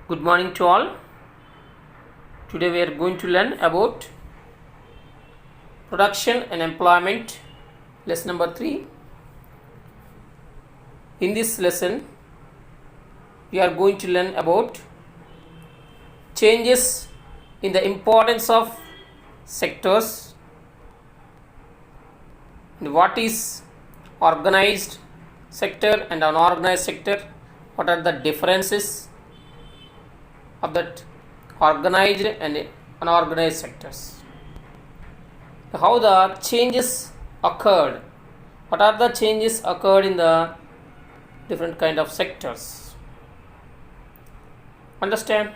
Good morning to all. Today we are going to learn about production and employment, lesson number 3. In this lesson, we are going to learn about changes in the importance of sectors and what is organized sector and unorganized sector, what are the differences of that organized and unorganized sectors, how the changes occurred, what are the changes occurred in the different kind of sectors. Understand?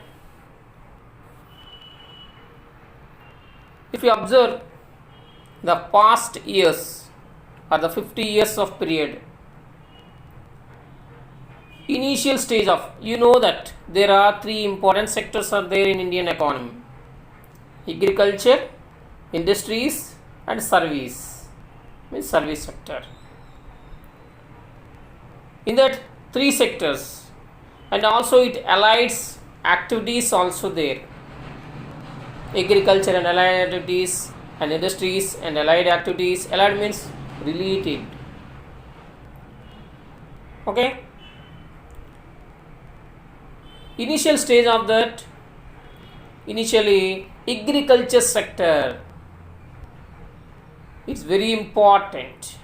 If you observe the past years or the 50 years of period, initial stage of, that there are 3 important sectors are there in Indian economy: agriculture, industries and service, means service sector. In that 3 sectors, and also it allied activities also there: agriculture and allied activities, and industries and allied activities. Allied means related. Okay. Initial stage of that, initially agriculture sector is very important,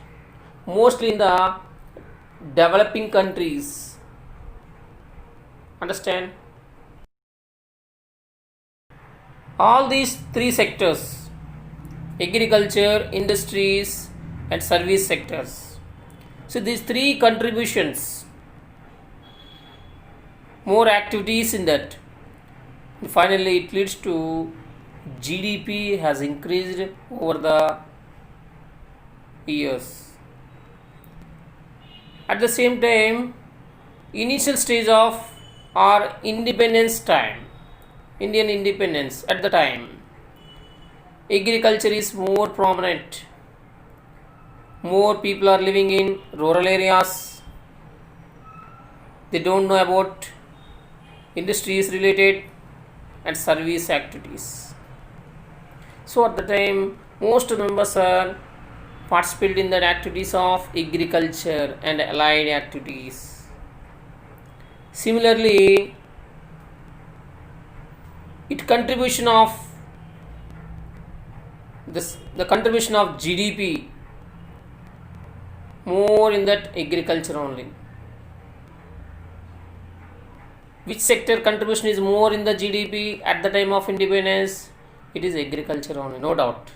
mostly in the developing countries. Understand? All these 3 sectors, agriculture, industries and service sectors, so these 3 contributions, more activities in that, finally it leads to GDP has increased over the years. At the same time, initial stage of our independence time, Indian independence, at the time agriculture is more prominent, more people are living in rural areas, they don't know about industries related and service activities. So at the time, most members are participated in the activities of agriculture and allied activities. Similarly, the contribution of GDP more in that agriculture only. Which sector contribution is more in the GDP at the time of independence? It is agriculture only, no doubt.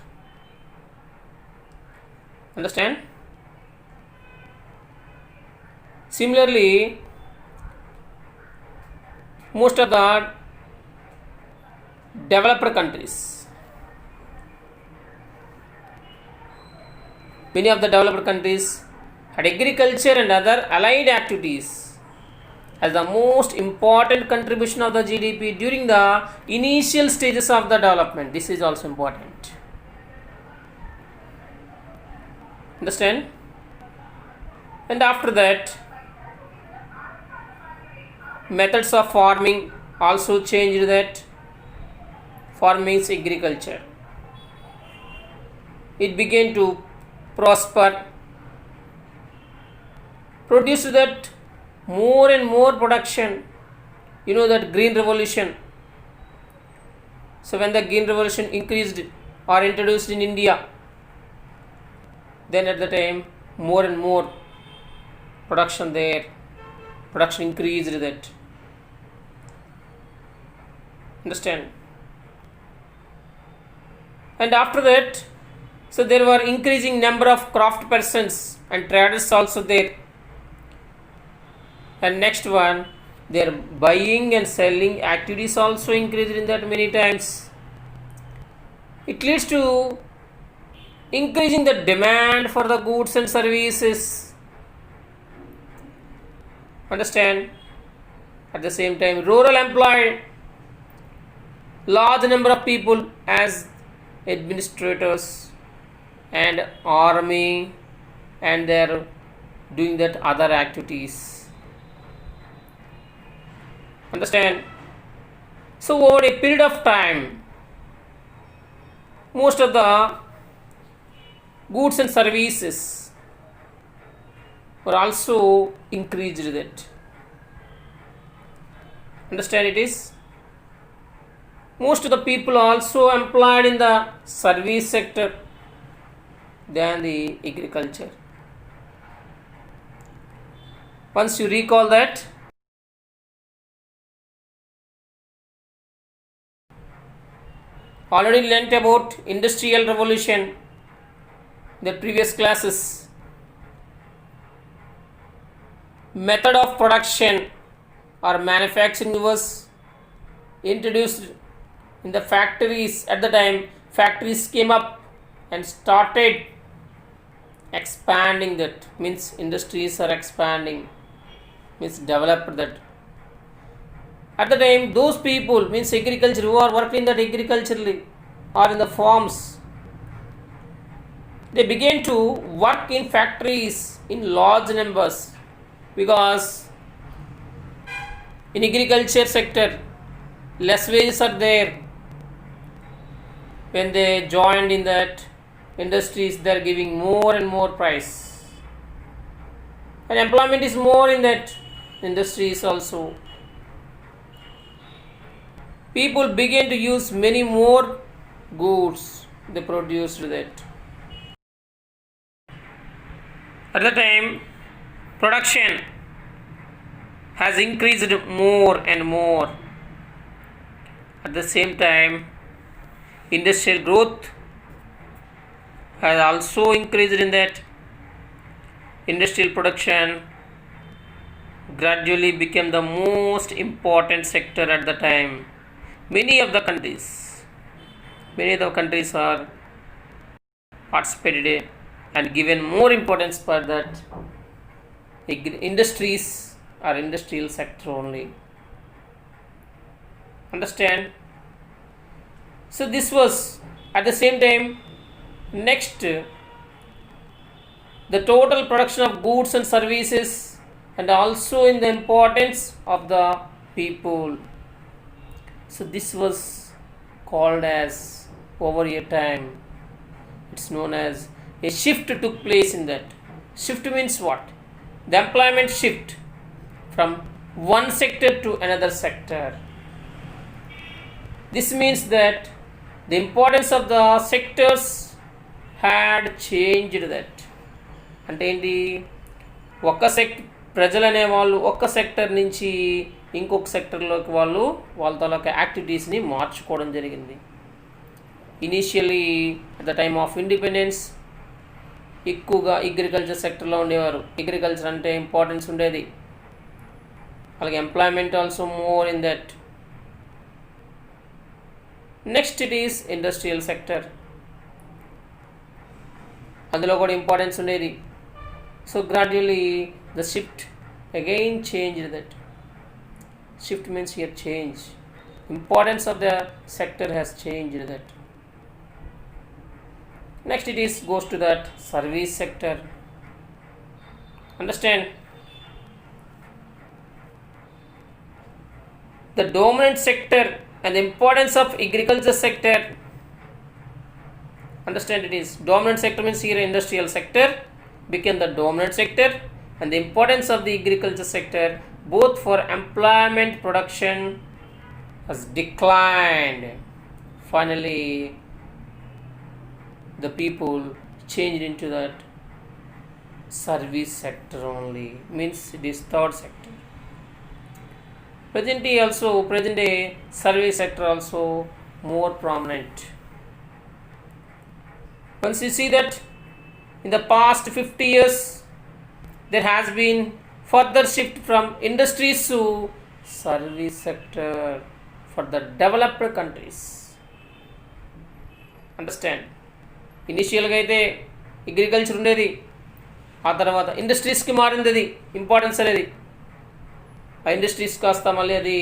Understand? Similarly, most of the developed countries, many of the developed countries had agriculture and other allied activities as the most important contribution of the GDP during the initial stages of the development. This is also important. Understand? And after that, methods of farming also changed that. Farming is agriculture. It began to prosper, produced that more and more production. That green revolution. So when the green revolution increased or introduced in India, then at the time more and more production there, production increased that. Understand? And after that, so there were increasing number of craft persons and traders also there. And next one, their buying and selling activities also increased in that many times. It leads to increasing the demand for the goods and services. Understand? At the same time, rural employed large number of people as administrators and army, and they are doing that other activities. Understand? So over a period of time, most of the goods and services were also increased with it. Understand it is? Most of the people also employed in the service sector than the agriculture. Once you recall that, already learnt about industrial revolution in the previous classes. Method of production or manufacturing was introduced in the factories. At the time, factories came up and started expanding. That means industries are expanding, means developed that. At the time, those people, means agriculture, who are working that agriculturally or in the farms, they began to work in factories in large numbers, because in agriculture sector less wages are there. When they joined in that industries, they are giving more and more price, and employment is more in that industries also. People began to use many more goods they produced with it. At the time, production has increased more and more. At the same time, industrial growth has also increased in that. Industrial production gradually became the most important sector at the time. Many of the countries are participated and given more importance for that industries or industrial sector only. Understand? So this was at the same time. Next, the total production of goods and services, and also in the importance of the people. So this was called as, over a time, it's known as a shift took place in that. Shift means what? The employment shift from one sector to another sector. This means that the importance of the sectors had changed that. అంటే ఏంటి, ఒక ప్రజలు అనేవాళ్ళు ఒక sector నుంచి ఇంకొక సెక్టర్లోకి వాళ్ళ తాలూకా యాక్టివిటీస్ని మార్చుకోవడం జరిగింది. Initially at the time of independence ఎక్కువగా అగ్రికల్చర్ సెక్టర్లో ఉండేవారు. అగ్రికల్చర్ అంటే ఇంపార్టెన్స్ ఉండేది. అలాగే employment also more in that. Next it is industrial sector, అందులో కూడా ఇంపార్టెన్స్ ఉండేది. So gradually the shift again changed that. Shift means here change. Importance of the sector has changed that. Next it is goes to that service sector. Understand? The dominant sector and the importance of agriculture sector. Understand, it is dominant sector means here industrial sector became the dominant sector, and the importance of the agriculture sector both for employment production has declined. Finally, the people changed into that service sector only, means it is third sector. Present day service sector also more prominent. Once you see that in the past 50 years there has been further shift from industries to service sector for the developed countries. Understand? ఇనిషియల్గా అయితే agriculture ఉండేది, ఆ తర్వాత ఇండస్ట్రీస్కి మారింది అది importance అనేది. ఆ industries కాస్త మళ్ళీ అది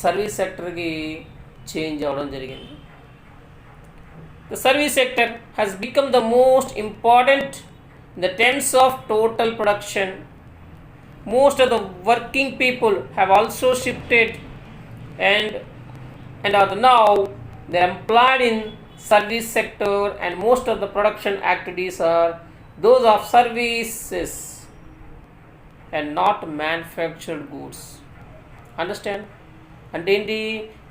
సర్వీస్ సెక్టర్కి చేంజ్ అవ్వడం జరిగింది. The service sector has become the most important in the terms of total production. Most of the working people have also shifted and and are now they are employed in service sector, and most of the production activities are those of services and not manufactured goods. Understand అంటే ఏంటి?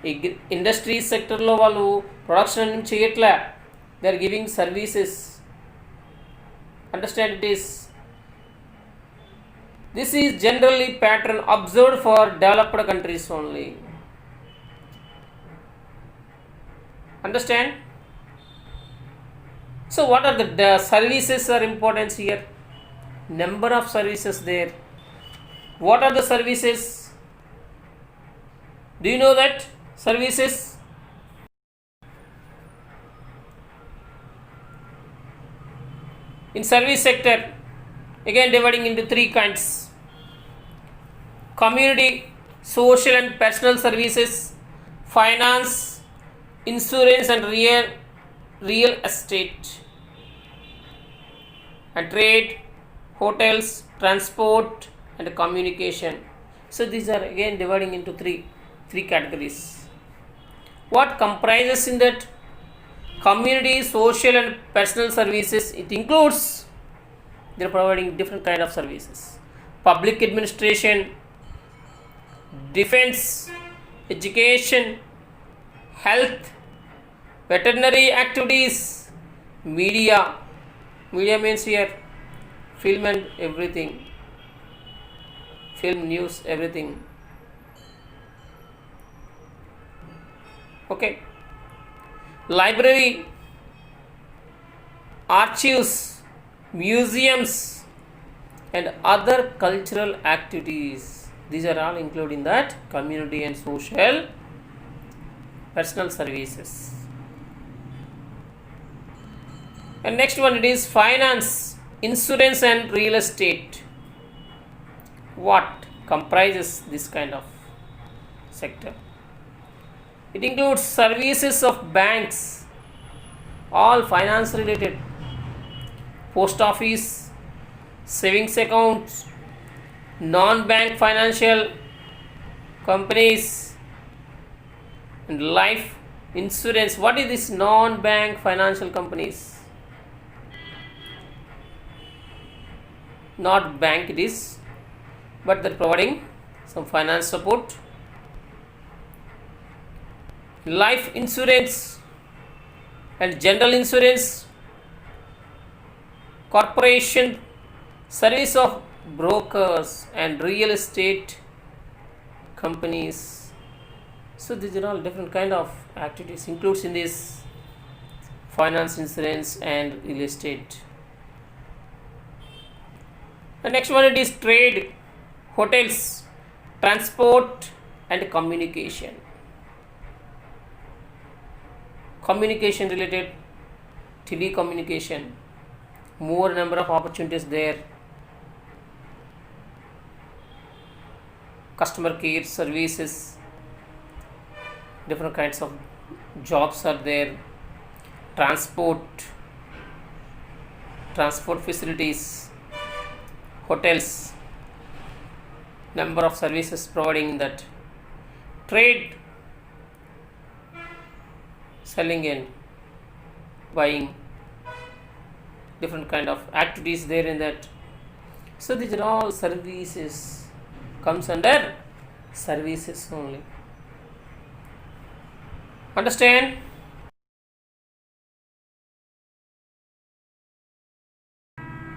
ఈ industry సెక్టర్లో వాళ్ళు production ఏం చేయట్లే, they are giving services. Understand it is. This is generally pattern observed for developed countries only. Understand? So what are the services are importance here? Number of services there. What are the services? Do you know that services? In service sector, again dividing into three kinds: community, social and personal services, finance, insurance and real estate, and trade, hotels, transport and communication. So these are again dividing into three categories. What comprises in that? Community, social and personal services. It includes, they are providing different kind of services: public administration, defense, education, health, veterinary activities, media. Media means here film and everything, film, news, everything. Okay. Library, archives, museums and other cultural activities. These are all included in that community and social personal services. And next one, it is finance, insurance and real estate. What comprises this kind of sector? It includes services of banks, all finance related, post office, savings accounts, non-bank financial companies and life insurance. What is this non-bank financial companies? Not bank it is, but they're providing some finance support. Life insurance and general insurance, corporation, service of brokers and real estate companies. So these are all different kind of activities includes in this finance, insurance and real estate. The next one, it is trade, hotels, transport and communication. Communication related, telecommunication, more number of opportunities there. Customer care services, different kinds of jobs are there. Transport facilities, hotels, number of services providing in that. Trade, selling and buying, different kind of activities there in that. So these are all services, comes under services only. Understand?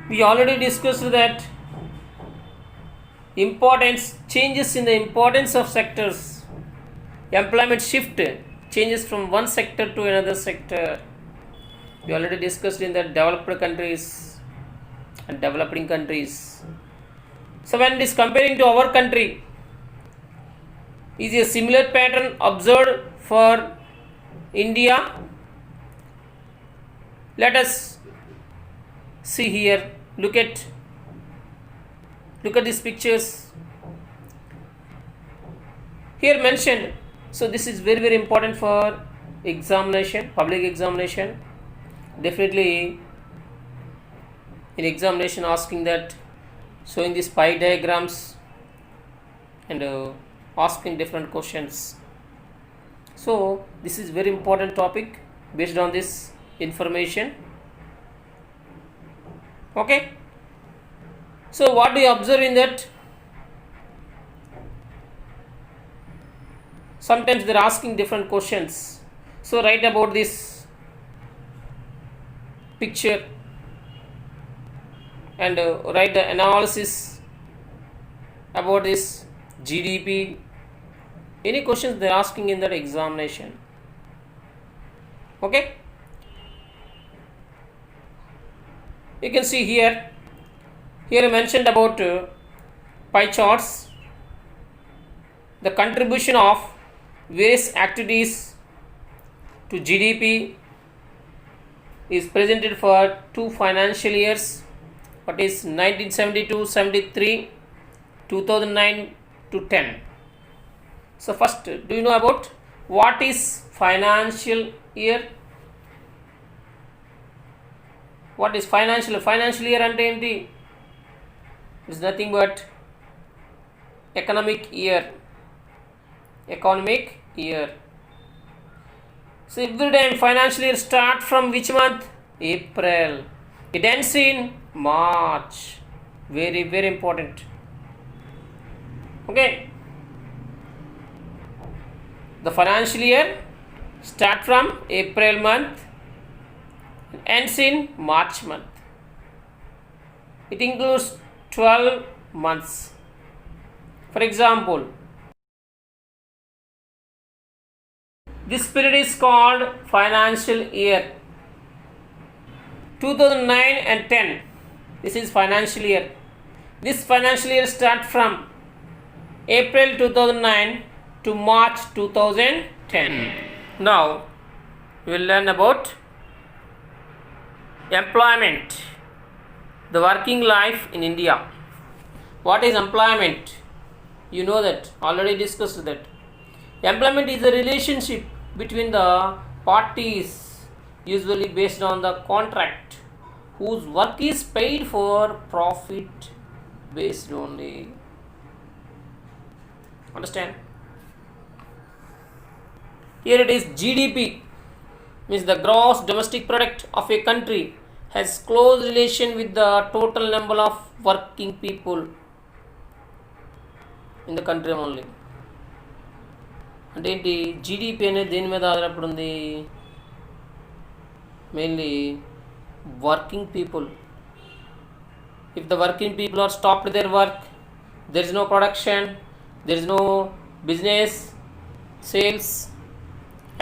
We already discussed that importance, changes in the importance of sectors, employment shift, changes from one sector to another sector. We already discussed in the developed countries and developing countries. So when it is comparing to our country, is a similar pattern observed for India? Let us see here. Look at these pictures here mentioned. So this is very very important for examination, public examination. Definitely in examination asking that, showing these pie diagrams and asking different questions. So this is very important topic based on this information. Okay, so what do you observe in that? Sometimes they're asking different questions, so write about this picture and write the analysis about this GDP. Any questions they're asking in that examination. Okay, you can see here I mentioned about pie charts. The contribution of various activities to GDP is presented for 2 financial years, what is 1972-73, 2009 to 10. So first, do you know about what is financial year? What is financial year అంటే ఏంటి? It's nothing but economic year. So every time financial year start from which month? April. It ends in March. Very, very important. Okay. The financial year start from April month, ends in March month. It includes 12 months. For example, this period is called financial year. 2009 and 10. This is financial year. This financial year start from April 2009 to March 2010. Now we will learn about employment, the working life in India. What is employment? You know that, already discussed that. Employment is a relationship between the parties, usually based on the contract, whose work is paid for profit based only. Understand? Here it is GDP, means the gross domestic product of a country has close relation with the total number of working people in the country only. అంటే ఏంటి? GDP అనేది దేని మీద ఆధారపడి ఉంది? Mainly working people. If the working people are stopped their work, there is no production, there is no business, sales,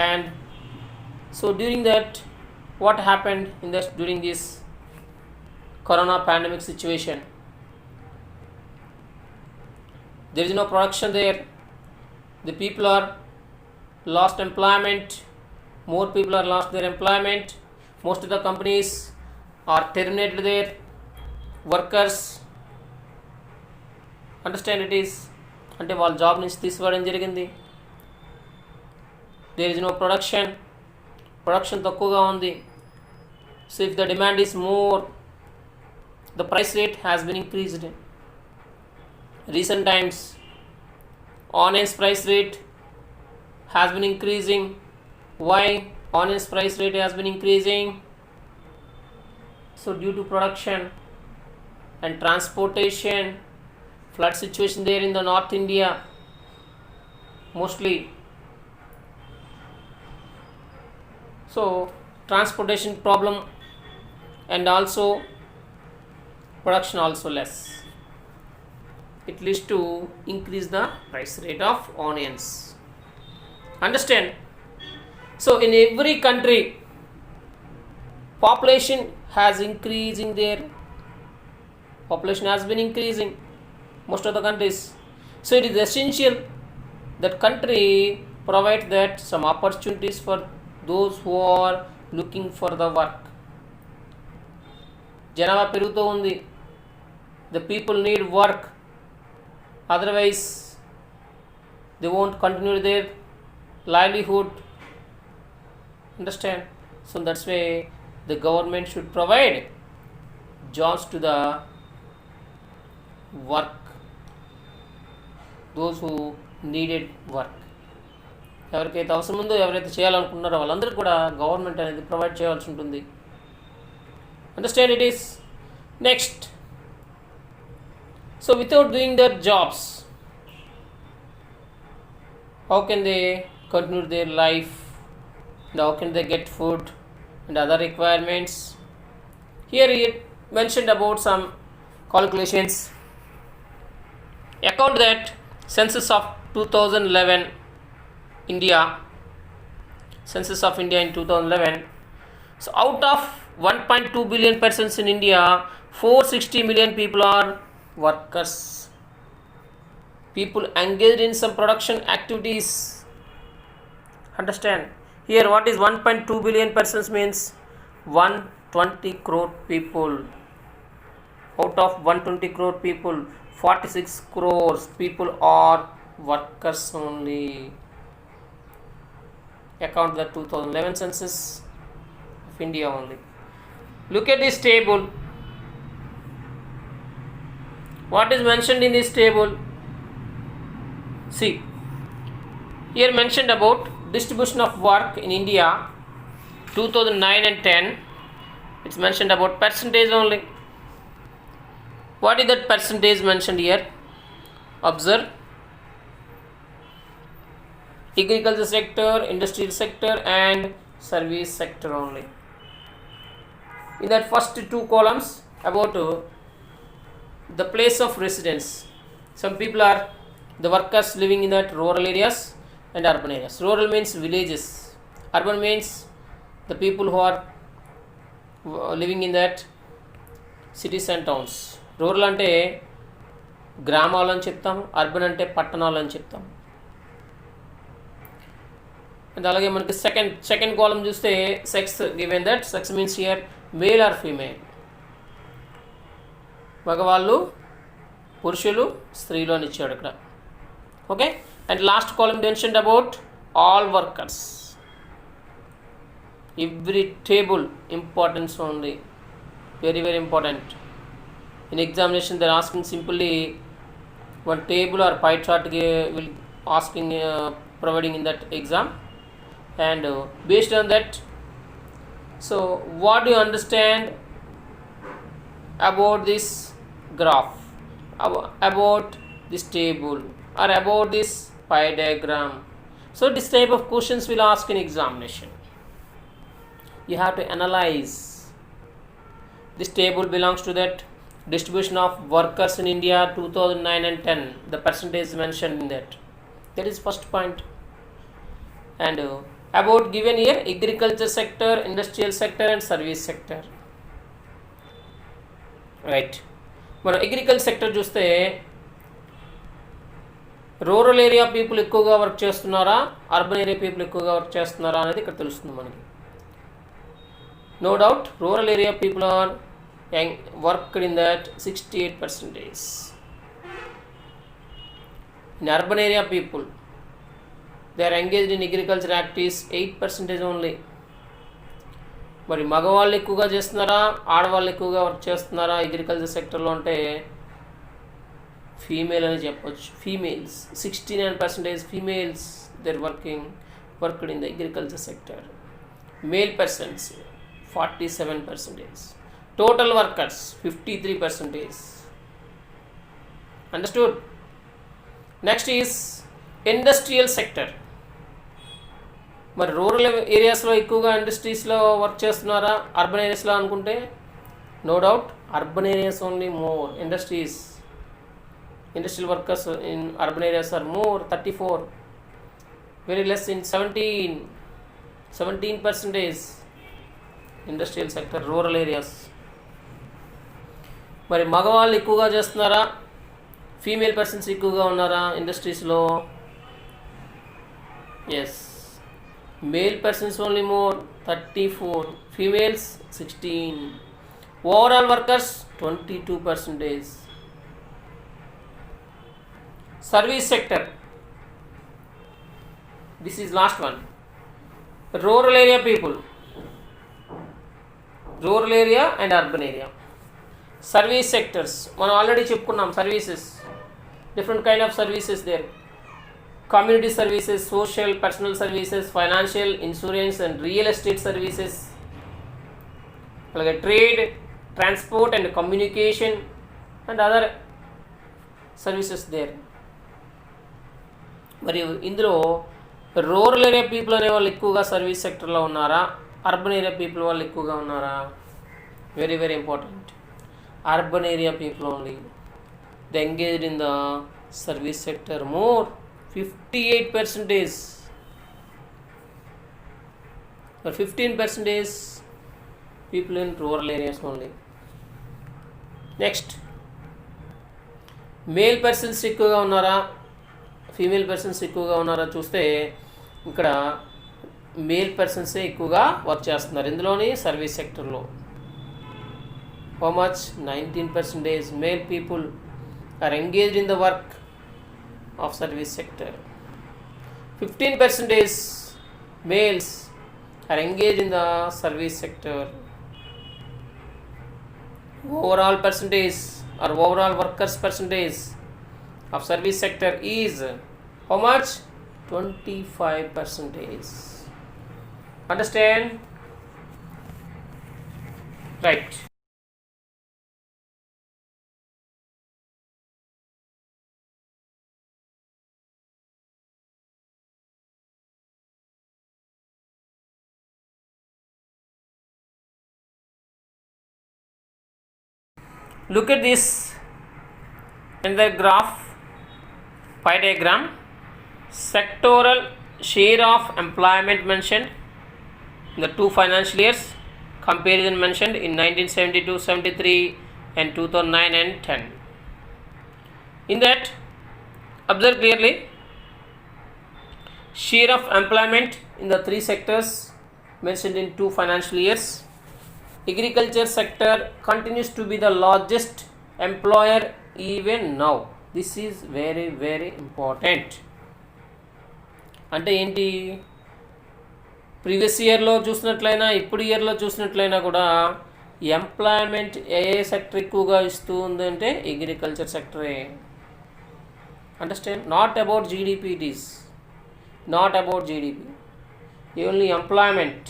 and so during that, what happened during this corona pandemic situation? There is no production there. The people are lost employment. More people are lost their employment. Most of the companies are terminated their workers. Understand it is? అంటే వాళ్ళ job నుంచి తీసుకోవడం జరిగింది. There is no production. Production తక్కువగా ఉంది. So if the demand is more, the price rate has been increased. Recent times, onions price rate has been increasing. Why onions price rate has been increasing? So due to production and transportation, flood situation there in the North India mostly. So transportation problem and also production also less. It leads to increase the price rate of onions. Understand? So in every country, population has increasing there. Population has been increasing, most of the countries. So it is essential that country provide that some opportunities for those who are looking for the work. జనాభా పెరుగుతూ ఉంది. The people need work. Otherwise, they won't continue their livelihood. Understand? So that's why the government should provide jobs to the work, those who needed work. ఎవరికైతే అవసరం ఉందో, ఎవరైతే చేయాలనుకుంటున్నారో వాళ్ళందరికీ కూడా గవర్నమెంట్ అనేది ప్రొవైడ్ చేయాల్సి ఉంటుంది. Understand it is. Next, so without doing their jobs, how can they continue their life and how can they get food and other requirements? Here it mentioned about some calculations. Account that census of 2011 India, census of India in 2011. So out of 1.2 billion persons in India, 460 million people are workers, people engaged in some production activities. Understand? Here what is 1.2 billion persons means? 120 crore people. Out of 120 crore people, 46 crores people are workers only. Account the 2011 census of India only. Look at this table. What is mentioned in this table? See, here mentioned about distribution of work in India 2009 and 10. It's mentioned about percentage only. What is that percentage mentioned here? Observe. Agriculture sector, industrial sector and service sector only. In that first two columns about the place of residence. Some people are the workers living in that rural areas and urban areas. Rural means villages. Urban means the people who are living in that cities and towns. Rural అంటే గ్రామాలు అని చెప్తాం, urban అంటే పట్టణాలు అని చెప్తాం. And అలాగే మనకి సెకండ్ కాలం చూస్తే sex given that sex means here male or female, మగవాళ్ళు పురుషులు స్త్రీలు అని ఇచ్చాడు ఇక్కడ. Okay, and last column mentioned about all workers. Every table importance only, very very important. In examination they are asking simply one table or pie chart will asking providing in that exam, and based on that, so what do you understand about this graph, about this table or about this pie diagram? So this type of questions will ask in examination. You have to analyze. This table belongs to that distribution of workers in India 2009 and 10. The percentage mentioned in that. That is first point. And about given here agriculture sector, industrial sector and service sector. Right. మనం agriculture sector చూస్తే rural area people ఎక్కువగా work చేస్తున్నారా, urban area people ఎక్కువగా work చేస్తున్నారా అనేది ఇక్కడ తెలుస్తుంది మనకి. No doubt rural area people are worked in that 68%. In urban area people, they are engaged in agriculture activities 8% only. మరి మగవాళ్ళు ఎక్కువగా చేస్తున్నారా, ఆడవాళ్ళు ఎక్కువగా వర్క్ చేస్తున్నారా అగ్రికల్చర్ సెక్టర్లో అంటే ఫీమేల్ అని చెప్పొచ్చు. Females 69% females they are worked in the agriculture sector. Male persons 47%. Total workers 53%. Understood? Next is industrial sector. మరి రూరల్ ఏరియాస్లో ఎక్కువగా ఇండస్ట్రీస్లో వర్క్ చేస్తున్నారా, అర్బన్ ఏరియాస్లో అనుకుంటే no doubt urban areas only more. Industrial workers in urban areas are more 34, very less in 17% industrial sector rural areas. మరి మగవాళ్ళు ఎక్కువగా చేస్తున్నారా, ఫీమేల్ పర్సన్స్ ఎక్కువగా ఉన్నారా ఇండస్ట్రీస్లో? Yes, male persons only more 34, females 16. Overall workers 22%. Service sector, this is last one. Rural area people, rural area and urban area. Service sectors మనం already చెప్పుకున్నాం. Services, different kind of services there. community services, social, personal services, financial, insurance and real estate services, అలాగే trade, transport and communication and other services there. మరియు ఇందులో rural area people అనే వాళ్ళు ఎక్కువగా service సెక్టర్లో ఉన్నారా, అర్బన్ ఏరియా పీపుల్ వాళ్ళు ఎక్కువగా ఉన్నారా? Very very important. Urban area people only they engaged in the service sector more, 58%, or 15% people in rural areas only. Next, male persons ఎక్కువగా ఉన్నారా, ఫీమేల్ పర్సన్స్ ఎక్కువగా ఉన్నారా చూస్తే ఇక్కడ మేల్ పర్సన్సే ఎక్కువగా వర్క్ చేస్తున్నారు ఇందులోని సర్వీస్ సెక్టర్లో. How much? 19% male people are engaged in the work of service sector. 15% males are engaged in the service sector. Overall percentage or overall workers percentage of service sector is how much? 25%. Understand? Right. Look at this in the graph, pie diagram. Sectoral share of employment mentioned in the two financial years, comparison mentioned in 1972, 73 and 2009 and 10. In that, observe clearly, share of employment in the three sectors mentioned in two financial years. Agriculture sector continues to be the largest employer even now. This is very very important. అంటే ఏంటి? Previous ఇయర్లో చూసినట్లయినా ఇప్పుడు ఇయర్లో చూసినట్లయినా కూడా employment ఏ sector ఎక్కువగా ఇస్తూ ఉందంటే అగ్రికల్చర్ సెక్టరే. Understand? Not about GDP, it is not about GDP, only employment.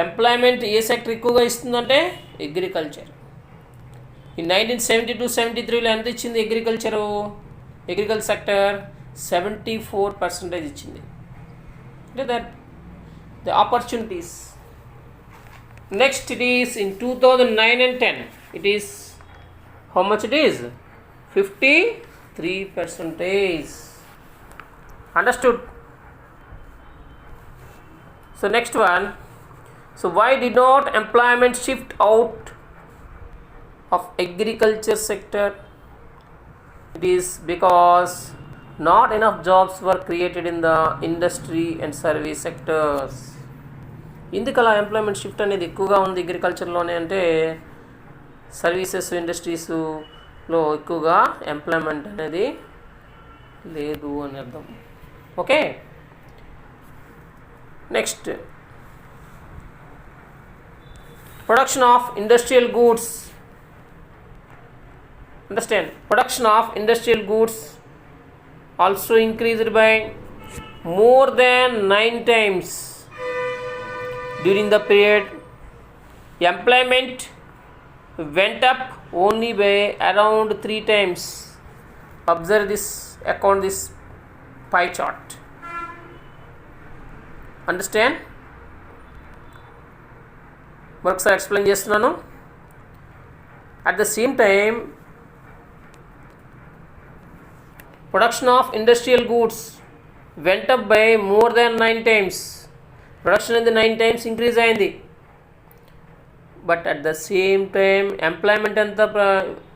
Employment ఏ సెక్టర్ ఎక్కువగా ఇస్తుందంటే అగ్రికల్చర్. ఈ 1972-73లో ఎంత ఇచ్చింది అగ్రికల్చర్ సెక్టర్? 74% ఇచ్చింది. అంటే that the opportunities. Next, it is in 2009 and 10, it is how much it is? 53%. Understood? So next one. So why did not employment shift out of agriculture sector? It is because not enough jobs were created in the industry and service sectors. ఇందుకలా employment shift అనేది ఎక్కువగా ఉంది అగ్రికల్చర్లోనే అంటే services ఇండస్ట్రీస్లో ఎక్కువగా employment అనేది లేదు అని అర్థం. Okay, next, production of industrial goods. Understand? Production of industrial goods also increased by more than 9 times during the period. Employment went up only by around 3 times. Observe this account, this pie chart. Understand? మరొకసారి explain చేస్తున్నాను. At the same time production of industrial goods went up by more than 9 times. Production అనేది 9 times increase అయింది. But at the same time employment ఎంత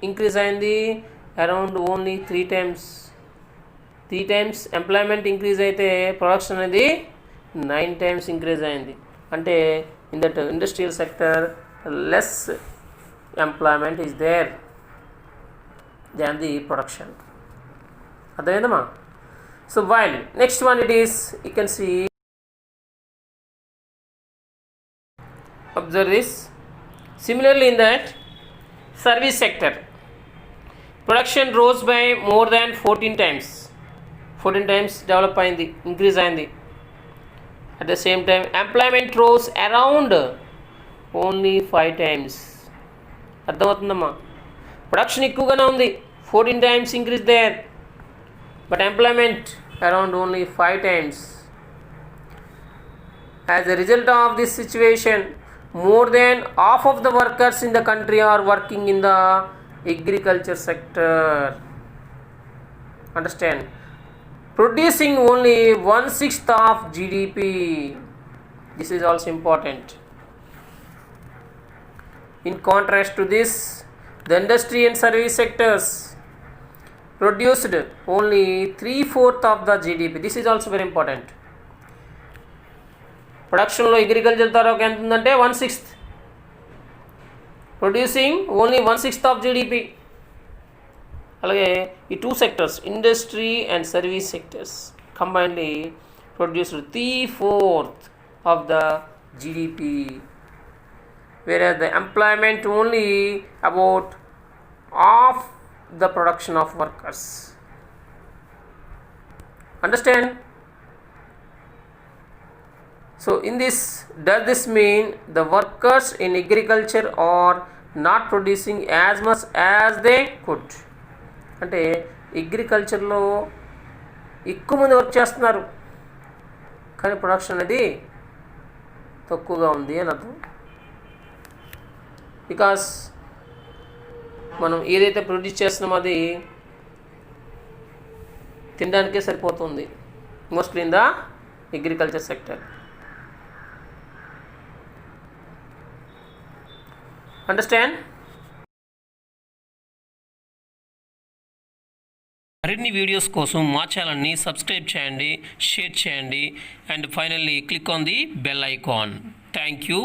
increase అయింది? Around only 3 times. 3 times employment increase అయితే production అనేది 9 times increase అయింది. అంటే in that industrial sector less employment is there than the production. అర్థమైందమ్మా? So while next one it is, you can see, observe this. Similarly in that service sector production rose by more than 14 times. 14 times develop అయింది, increase అయింది. At the same time employment rose around only 5 times. అర్థమవుతుందమ్మా? Production ఎక్కువగానే ఉంది, 14 times increase there, but employment around only 5 times. As a result of this situation, more than half of the workers in the country are working in the agriculture sector. Understand? Producing only 1/6 of GDP. This is also important. In contrast to this, the industry and service sectors produced only 3/4 of the GDP. This is also very important. ప్రొడక్షన్లో agriculture తరఫు ఎంత ఉందంటే 1/6, producing only 1/6 of GDP. అలాగే ఈ 2 sectors, industry and service sectors, combinedly produced 3/4 of the GDP, whereas the employment only about half the production of workers. Understand? So in this, does this mean the workers in agriculture are not producing as much as they could? అంటే అగ్రికల్చర్లో ఎక్కువ మంది work చేస్తున్నారు కానీ production అనేది తక్కువగా ఉంది అని అర్థం. బికాస్ మనం ఏదైతే ప్రొడ్యూస్ చేస్తున్నామో అది తినడానికే సరిపోతుంది, mostly in the agriculture sector. Understand? మరిన్ని వీడియోస్ కోసం మా ఛానల్ని సబ్స్క్రైబ్ చేయండి, షేర్ చేయండి, and finally click on the bell icon. Thank you.